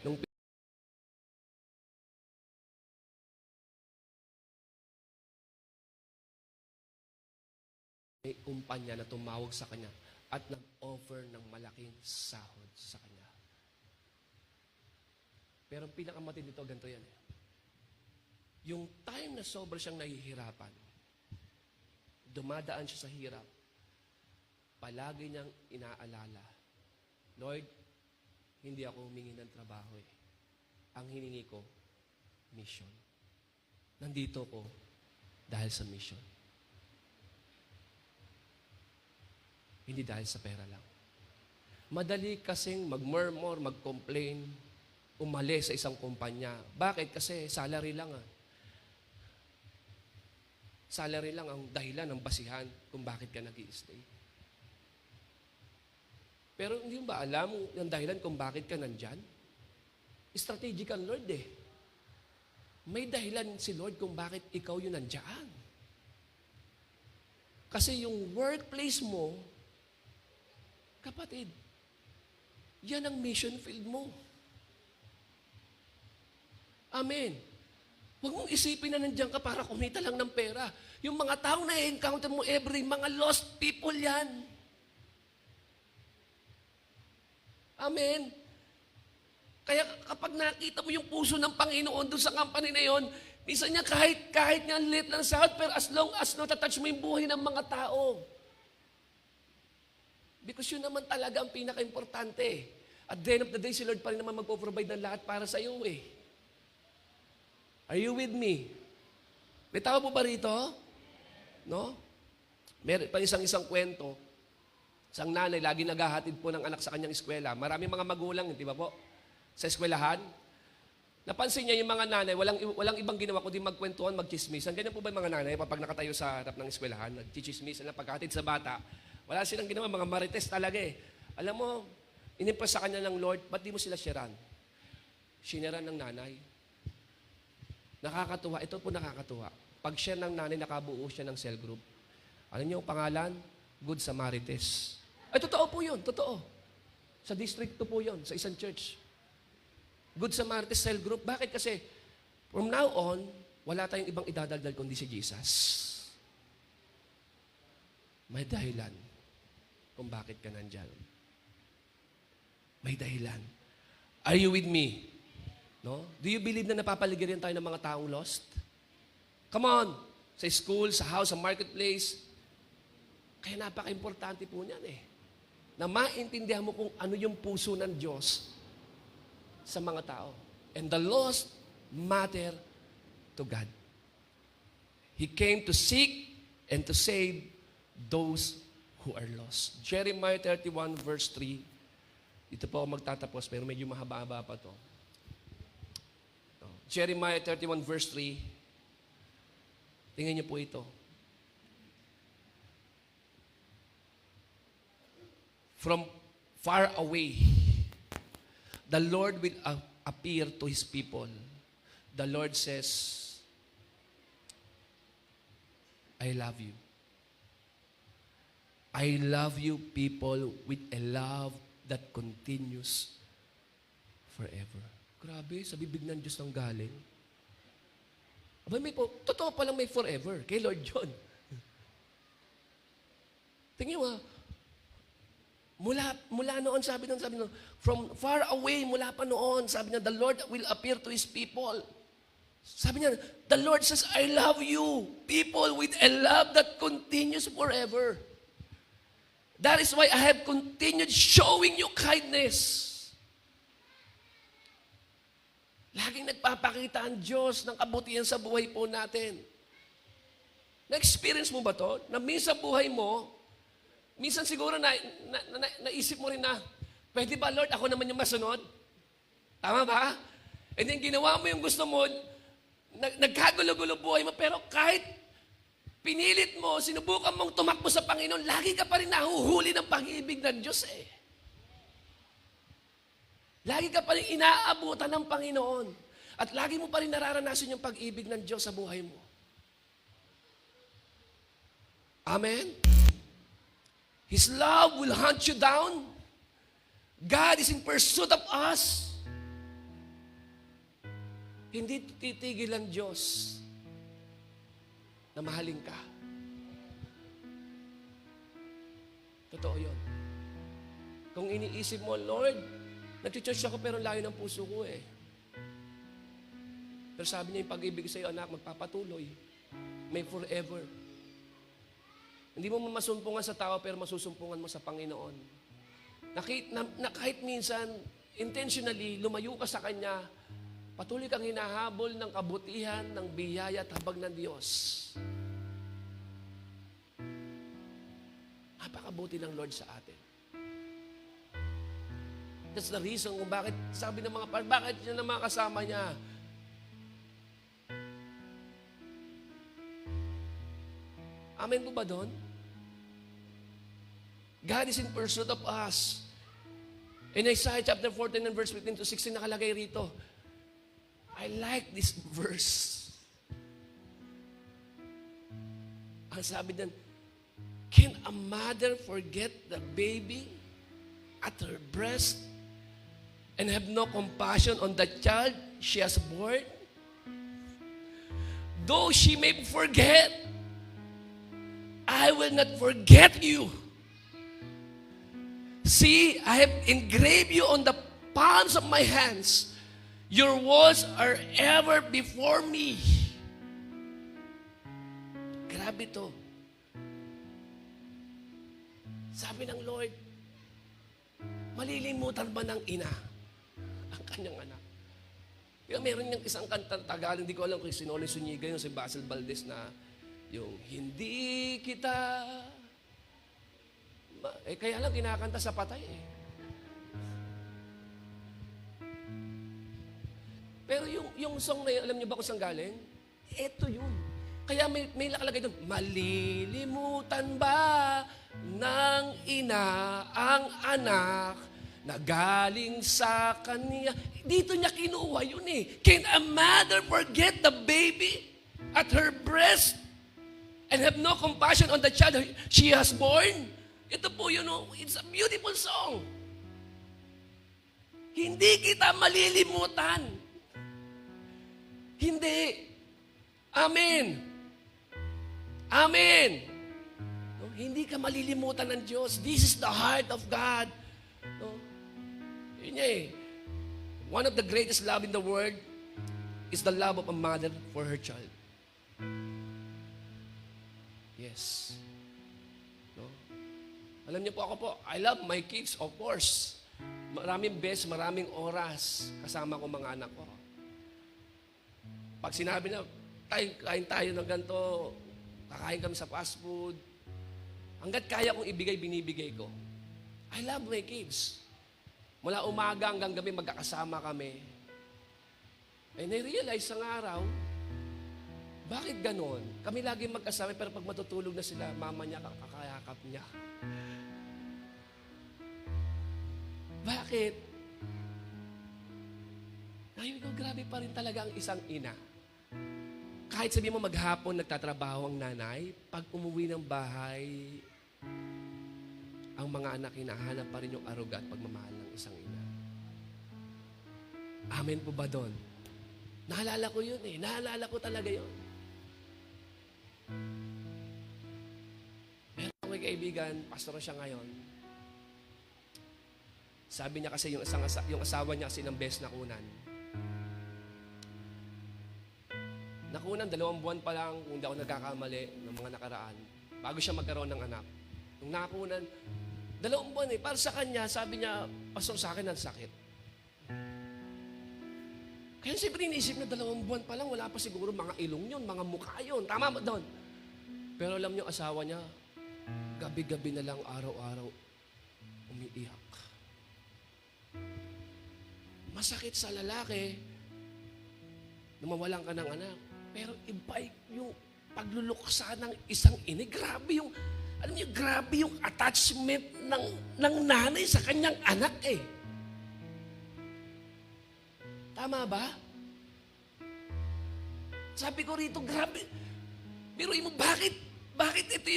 Nung may kumpanya na tumawag sa kanya at nag-offer ng malaking sahod sa kanya. Pero ang pinakamatindi dito, ganito yan. Yung time na sobrang siyang nahihirapan, dumadaan siya sa hirap, palagi niyang inaalala, Lord, hindi ako humingi ng trabaho eh. Ang hiningi ko, mission. Nandito ko dahil sa mission. Hindi dahil sa pera lang. Madali kasing mag-murmur, mag-complain, umalis sa isang kumpanya. Bakit? Kasi salary lang ah. Salary lang ang dahilan, ang basihan kung bakit ka nag-i-stay. Pero hindi mo ba alam yung dahilan kung bakit ka nandyan? Strategic ang Lord eh. May dahilan si Lord kung bakit ikaw yung nandyan. Kasi yung workplace mo, kapatid, yan ang mission field mo. Amen. Huwag mong isipin na nandiyan ka para kumita lang ng pera. Yung mga taong na-encounter mo mga lost people yan. Amen. Kaya kapag nakita mo yung puso ng Panginoon doon sa company na yon, minsan niya kahit nga lit lang sa pero as long as natatouch mo yung buhay ng mga tao. Because yun naman talaga ang pinaka-importante. At the end of the day, si Lord pa rin naman magpo-provide ng lahat para sa iyo eh. Are you with me? May tao po ba rito? No? Meron pa isang kwento. Isang nanay, lagi naghahatid po ng anak sa kanyang eskwela. Maraming mga magulang, di ba po? Sa eskwelahan. Napansin niya yung mga nanay, walang ibang ginawa kundi magkwentuhan, magchismisan. Ganyan po ba yung mga nanay kapag nakatayo sa harap ng eskwelahan, nagchichismisan na paghatid sa bata? Wala silang ginawa, mga marites talaga eh. Alam mo, inimpress sa kanya ng Lord, ba't di mo sila sharean? Shinaran ng nanay. Nakakatuwa, ito po nakakatuwa. Pag share ng nanay, nakabuo siya ng cell group. Ano niyo ang pangalan? Good Samarites. Ay, totoo po yun, totoo. Sa district 2 po yun, sa isang church. Good Samarites cell group. Bakit? Kasi, from now on, wala tayong ibang idadagdag kundi si Jesus. May dahilan kung bakit ka nandyan. May dahilan. Are you with me? No? Do you believe na napapaligiran tayo ng mga taong lost? Come on! Sa school, sa house, sa marketplace. Kaya napaka-importante po niyan eh. Na maintindihan mo kung ano yung puso ng Diyos sa mga tao. And the lost matter to God. He came to seek and to save those who are lost. Jeremiah 31 verse 3. Dito po ako magtatapos pero medyo mahaba-haba pa to. Jeremiah 31 verse 3. Tingnan niyo po ito. From far away, the Lord will appear to His people. The Lord says, I love you. I love you, people, with a love that continues forever. Grabe, sa bibig ng Diyos nang galing. Aba, totoo palang may forever. Kay Lord yun. Tingnan mo, mula noon, sabi noon, from far away, mula pa noon, sabi niya, the Lord will appear to His people. Sabi niya, the Lord says, I love you, people with a love that continues forever. That is why I have continued showing you kindness. Laging nagpapakita ang Diyos ng kabutihan sa buhay po natin. Na-experience mo ba to? Na minsan buhay mo, minsan siguro naisip mo rin na, pwede ba Lord, ako naman yung masunod? Tama ba? And then ginawa mo yung gusto mo, nagkagulo-gulo buhay mo, pero kahit pinilit mo, sinubukan mong tumakbo sa Panginoon, lagi ka pa rin nahuhuli ng pag-ibig ng Diyos eh. Lagi ka pa rin inaabutan ng Panginoon. At lagi mo pa rin nararanasan yung pag-ibig ng Diyos sa buhay mo. Amen? His love will hunt you down. God is in pursuit of us. Hindi titigil ang Diyos na mahalin ka. Totoo yun. Kung iniisip mo, Lord, nag-church ako pero layo ng puso ko eh. Pero sabi niya yung pag-ibig sa iyo, anak, magpapatuloy. May forever. Hindi mo masumpungan sa tao pero masusumpungan mo sa Panginoon. Na kahit minsan, intentionally, lumayo ka sa Kanya, patuloy kang hinahabol ng kabutihan, ng biyaya at habag ng Diyos. Napakabuti ng Lord sa atin. That's the reason kung bakit, sabi ng mga bakit niya na mga kasama niya. Amen po ba doon? God is in pursuit of us. In Isaiah chapter 14 and verse 15 to 16 nakalagay rito. I like this verse. Ang sabi din, can a mother forget the baby at her breast and have no compassion on the child she has born? though she may forget, I will not forget you. See, I have engraved you on the palms of my hands. Your words are ever before me. Grabe to. Sabi ng Lord, malilimutan ba ng ina ang kanyang anak? Kaya meron niyang isang kantang Tagalog, hindi ko alam kung Sinoli Zuniga yung si Basil Valdez na yung hindi kita kaya lang kinakanta sa patay eh. Pero yung song na yun, alam niyo ba kung saan galing? Ito yun. Kaya may nakalagay doon, malilimutan ba ng ina ang anak na galing sa kanya? Dito niya kinuha yun eh. Can a mother forget the baby at her breast and have no compassion on the child she has born? Ito po yun, it's a beautiful song. Hindi kita malilimutan. Hindi. Amen. Amen. No, hindi ka malilimutan ng Diyos. This is the heart of God. No? Yun niya eh. One of the greatest love in the world is the love of a mother for her child. Yes. No? Alam niyo po ako po, I love my kids, of course. Maraming best, maraming oras kasama ko mga anak ko. Pag sinabi na, kain tayo ng ganito, kakain kami sa fast food, hanggat kaya kong ibigay, binibigay ko. I love my kids. Mula umaga hanggang gabi, magkakasama kami. And I realize isang araw, bakit ganon? Kami lagi magkasama, pero pag matutulog na sila, mama niya, kakayakap niya. Bakit? Ngayon ko, grabe pa rin talaga ang isang ina. Kahit sabi mo maghapon nagtatrabaho ang nanay, pag umuwi ng bahay, ang mga anak hinahanap pa rin yung aruga at pagmamahal ng isang ina. Amen po ba doon? Naalala ko yun eh. Naalala ko talaga yun. Meron akong kaibigan, pastor siya ngayon. Sabi niya kasi yung asawa niya kasi ng best na kunan. Nakunan, 2 buwan pa lang, kung hindi ako nagkakamali ng mga nakaraan, bago siya magkaroon ng anak. Nung nakunan, 2 buwan eh. Para sa kanya, sabi niya, pastor, sa akin ang sakit. Kaya siyempre iniisip na 2 buwan pa lang, wala pa siguro mga ilong yun, mga mukha yun. Tama ba doon? Pero alam niyo, asawa niya, gabi-gabi na lang, araw-araw, umiiyak. Masakit sa lalaki na mawalan ka ng anak. Pero iba yung pagluluksa ng isang ina. Grabe yung, alam niyo, grabe yung attachment ng nanay sa kanyang anak eh. Tama ba? Sabi ko rito, grabe. Pero bakit ito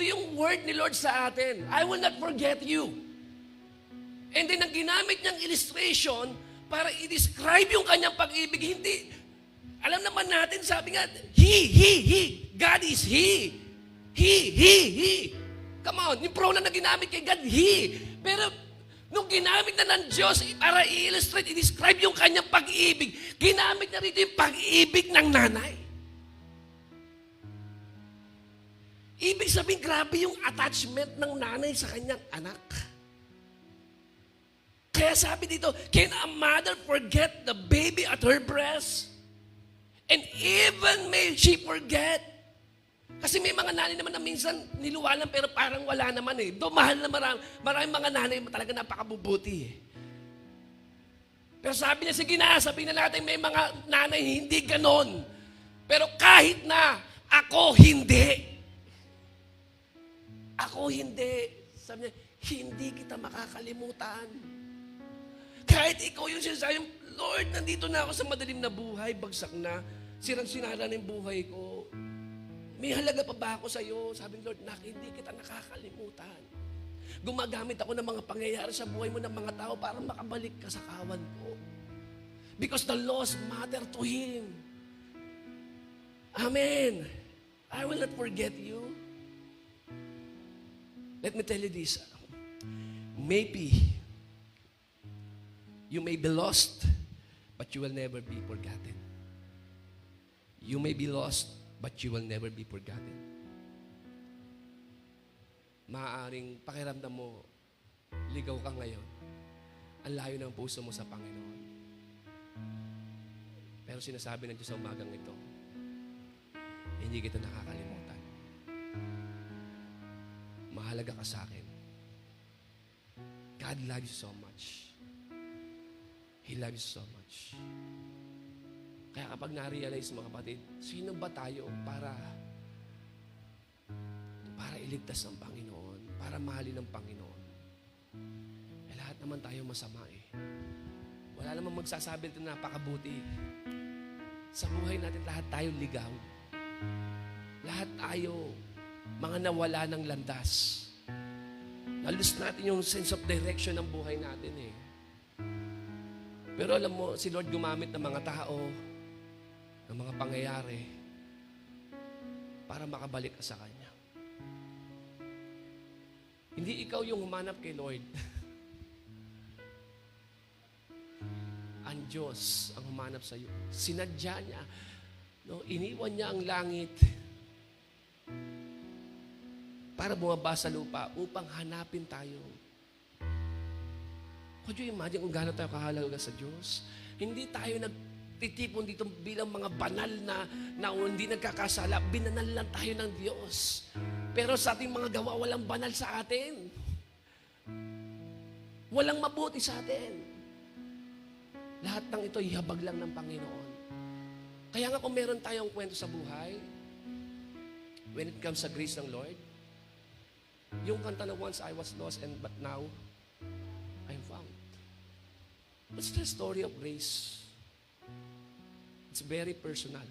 yung word ni Lord sa atin. I will not forget you. And then, ang ginamit niyang illustration para i-describe yung kanyang pag-ibig, hindi, alam naman natin, sabi nga, He. God is He. He. Come on, yung pronoun na ginamit kay God, He. Pero, nung ginamit na ng Diyos para i-illustrate, i-describe yung kanyang pag-ibig, ginamit na rito yung pag-ibig ng nanay. Ibig sabihin, grabe yung attachment ng nanay sa kanyang anak. Kaya sabi dito, can a mother forget the baby at her breast? And even may she forget. Kasi may mga nanay naman na minsan niluwalan pero parang wala naman eh. Do mahal na maraming mga nanay talaga napakabubuti eh. Pero sabi niya, sige na, sabihin na natin may mga nanay hindi ganon. Pero kahit na, ako hindi. Ako hindi. Sabi niya, hindi kita makakalimutan. Kahit ikaw yung sinasabi, Lord, nandito na ako sa madilim na buhay, bagsak na, sirang-sinara na yung buhay ko. May halaga pa ba ako sa iyo? Sabi ng Lord, hindi kita nakakalimutan. Gumagamit ako ng mga pangyayari sa buhay mo ng mga tao para makabalik ka sa kawan ko. Because the loss matter to Him. Amen. I will not forget you. Let me tell you this. Maybe you may be lost, but you will never be forgotten. You may be lost, but you will never be forgotten. Maaaring pakiramdam mo, ligaw ka ngayon. Ang layo ng puso mo sa Panginoon. Pero sinasabi ng Diyos sa umagang ito, hindi kita nakakalimutan. Mahalaga ka sa akin. God loves you so much. He loves you so much. Kaya kapag na-realize mga kapatid, sino ba tayo para iligtas ng Panginoon, para mahalin ng Panginoon? Eh, lahat naman tayo masama eh. Wala namang magsasabi ito na napakabuti. Sa buhay natin, lahat tayo ligaw. Lahat tayo mga nawala ng landas. Nalus natin yung sense of direction ng buhay natin eh. Pero alam mo, si Lord gumamit ng mga tao, ng mga pangyayari, para makabalik ka sa Kanya. Hindi ikaw yung humanap kay Lord. Ang Diyos ang humanap sa iyo. Sinadya niya. No? Iniwan niya ang langit para bumaba sa lupa upang hanapin tayo. Could you imagine kung gaano tayo kahalaga sa Diyos? Hindi tayo nagtitipon dito bilang mga banal na hindi nagkakasala. Binanal lang tayo ng Diyos. Pero sa ating mga gawa, walang banal sa atin. Walang mabuti sa atin. Lahat ng ito, ihabag lang ng Panginoon. Kaya nga kung meron tayong kwento sa buhay, when it comes sa grace ng Lord, yung kanta na once I was lost but now I'm found. What's the story of grace? It's very personal.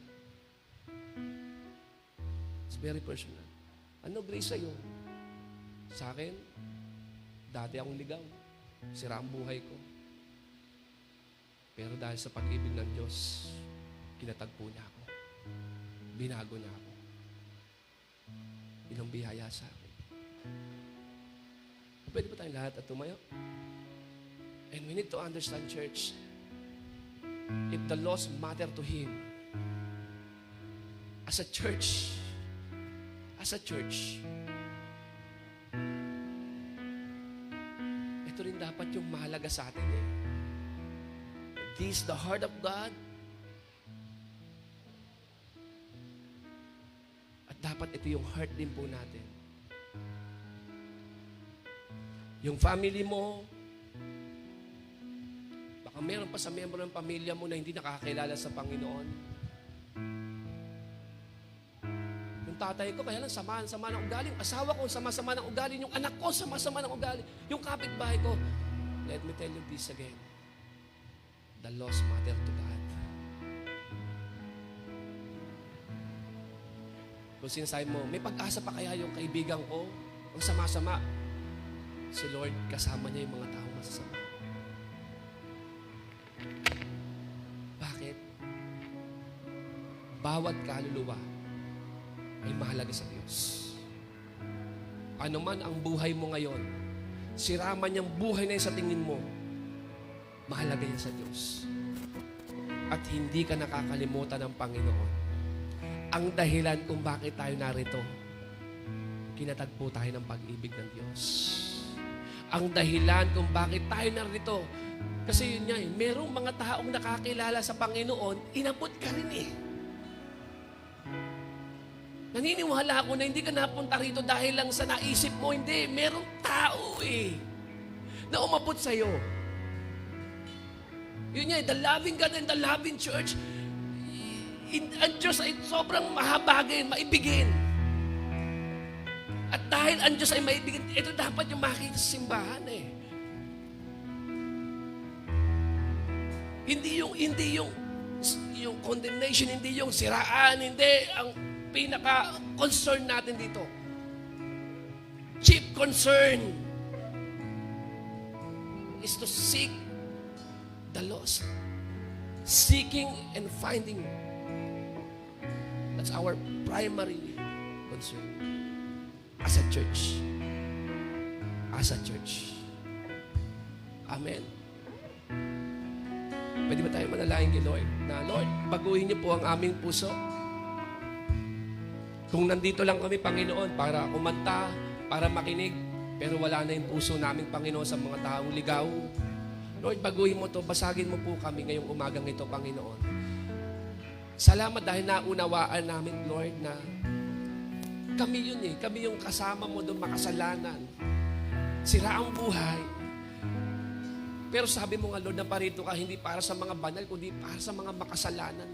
It's very personal. Ano grace sa'yo? Sa akin, dati akong ligaw. Sira ang buhay ko. Pero dahil sa pag-ibig ng Diyos, kinatagpo niya ako. Binago niya ako. Ilang biyaya sa akin. Pwede ba tayong lahat at tumayo? And we need to understand, church, if the lost matter to Him, as a church, ito rin dapat yung mahalaga sa atin eh. This is the heart of God. At dapat ito yung heart din po natin. Yung family mo, baka meron pa sa miyembro ng pamilya mo na hindi nakakilala sa Panginoon. Yung tatay ko, kaya lang sama ng ugali. Yung asawa ko, sama-sama ng ugali. Yung anak ko, sama-sama ng ugali. Yung kapitbahay ko. Let me tell you this again. The lost matter to God. Kung sinasabi mo, may pag-asa pa kaya yung kaibigan ko? Ang sama-sama. Si Lord, kasama niya yung mga tao masasama. Bakit? Bawat kaluluwa ay mahalaga sa Diyos. Ano man ang buhay mo ngayon, sira man yung buhay na yun sa tingin mo, mahalaga yan sa Diyos. At hindi ka nakakalimutan ng Panginoon. Ang dahilan kung bakit tayo narito, kinatagpo tayo ng pag-ibig ng Diyos. Ang dahilan kung bakit tayo narito, kasi yun nga eh, merong mga taong nakakilala sa Panginoon, inabot ka rin eh. Naniniwala ako na hindi ka napunta rito dahil lang sa naisip mo, hindi. Merong tao eh, na umabot sa'yo. Yun nga, the loving God and the loving church, ang Diyos ay sobrang mahabagin, maibigin. At dahil ang Diyos ay maibigin, ito dapat yung makita sa simbahan eh. Hindi yung condemnation, hindi yung siraan, hindi ang pinaka-concern natin dito. Chief concern is to seek the lost. Seeking and finding. That's our primary concern. As a church. As a church. Amen. Pwede ba tayo manalangin kay Lord? Na, Lord, baguhin niyo po ang aming puso. Kung nandito lang kami, Panginoon, para kumanta, para makinig, pero wala na yung puso namin, Panginoon, sa mga taong ligaw. Lord, baguhin mo to, basagin mo po kami ngayong umagang ito, Panginoon. Salamat dahil naunawaan namin, Lord, na kami yun kami yung kasama mo doon makasalanan. Sira ang buhay. Pero sabi mo nga, Lord, na parito ka, hindi para sa mga banal, kundi para sa mga makasalanan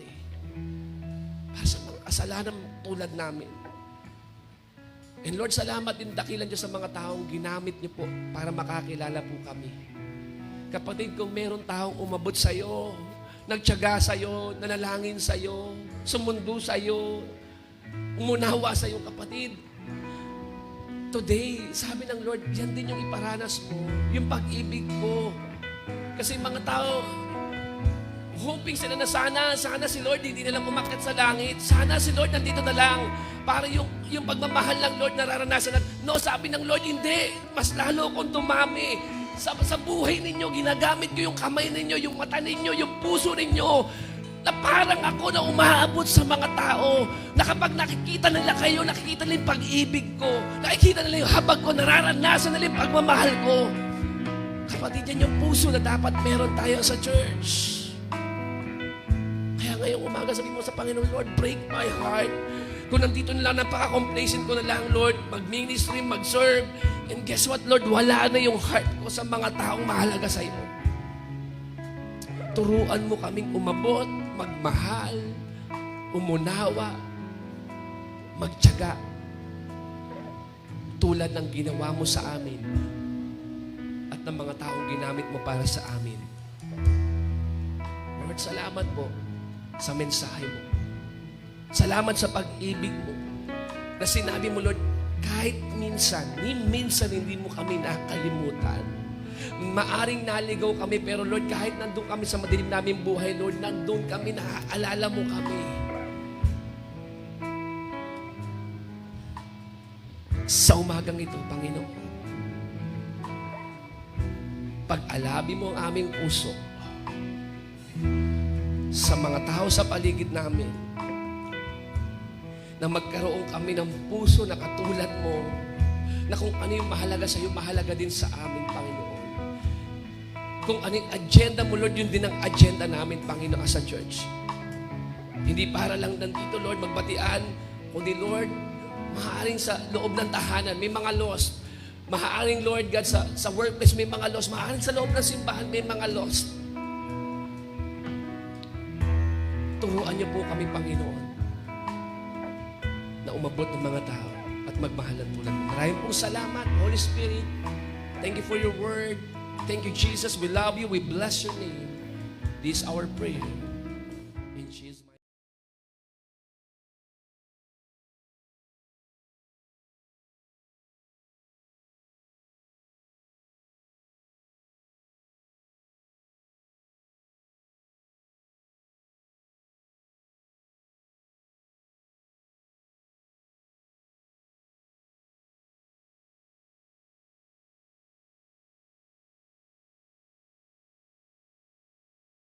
Para sa mga kasalanan tulad namin. And Lord, salamat din dakilan Diyos sa mga taong ginamit niyo po para makakilala po kami. Kapatid, kung meron taong umabot sa iyo, nagtiyaga sa iyo, nanalangin sa iyo, sumundo sa iyo, umunawa sa iyo, kapatid. Today, sabi ng Lord, yan din yung iparanas mo, yung pag-ibig ko. Kasi mga tao, hoping sila na sana si Lord hindi na lang umakyat sa langit. Sana si Lord nandito na lang. Para yung pagmamahal ng Lord nararanasan natin. No, sabi ng Lord, hindi. Mas lalo kong dumami. Sa buhay ninyo, ginagamit ko yung kamay ninyo, yung mata ninyo, yung puso ninyo. Na parang ako na umaabot sa mga tao. Na kapag nakikita nila kayo, nakikita nila yung pag-ibig ko. Nakikita nila yung habag ko, nararanasan nila yung pagmamahal ko. Kapatid, yan yung puso na dapat meron tayo sa church. Kaya ngayong umaga, sabi mo sa Panginoon, Lord, break my heart. Kung nandito na lang, napaka-complacent ko na lang, Lord, mag-ministry, mag-serve. And guess what, Lord, wala na yung heart ko sa mga taong mahalaga sa iyo. Turuan mo kaming umabot, magmahal, umunawa, magtiyaga. Tulad ng ginawa mo sa amin at ng mga taong ginamit mo para sa amin. Lord, salamat po sa mensahe mo. Salamat sa pag-ibig mo na sinabi mo, Lord, kahit minsan hindi mo kami nakalimutan. Maaring naligaw kami, pero Lord, kahit nandun kami sa madilim naming buhay, Lord, nandun kami, naaalala mo kami. Sa umagang ito, Panginoon, pag-alabi mo ang aming puso sa mga tao sa paligid namin, na magkaroon kami ng puso na katulad mo, na kung ano yung mahalaga sa iyo, mahalaga din sa amin, Panginoon. Kung ano yung agenda mo, Lord, yun din ang agenda namin, Panginoon, as a church. Hindi para lang nandito, Lord, magbatian, kundi, Lord, maaaring sa loob ng tahanan, may mga lost. Maaaring, Lord God, sa workplace, may mga lost. Maaaring sa loob ng simbahan, may mga lost. Turuan niyo po kami, Panginoon, na umabot ng mga tao at magmahalan tulad mo. Maraming pong salamat, Holy Spirit. Thank you for your word. Thank you, Jesus. We love you. We bless your name. This is our prayer.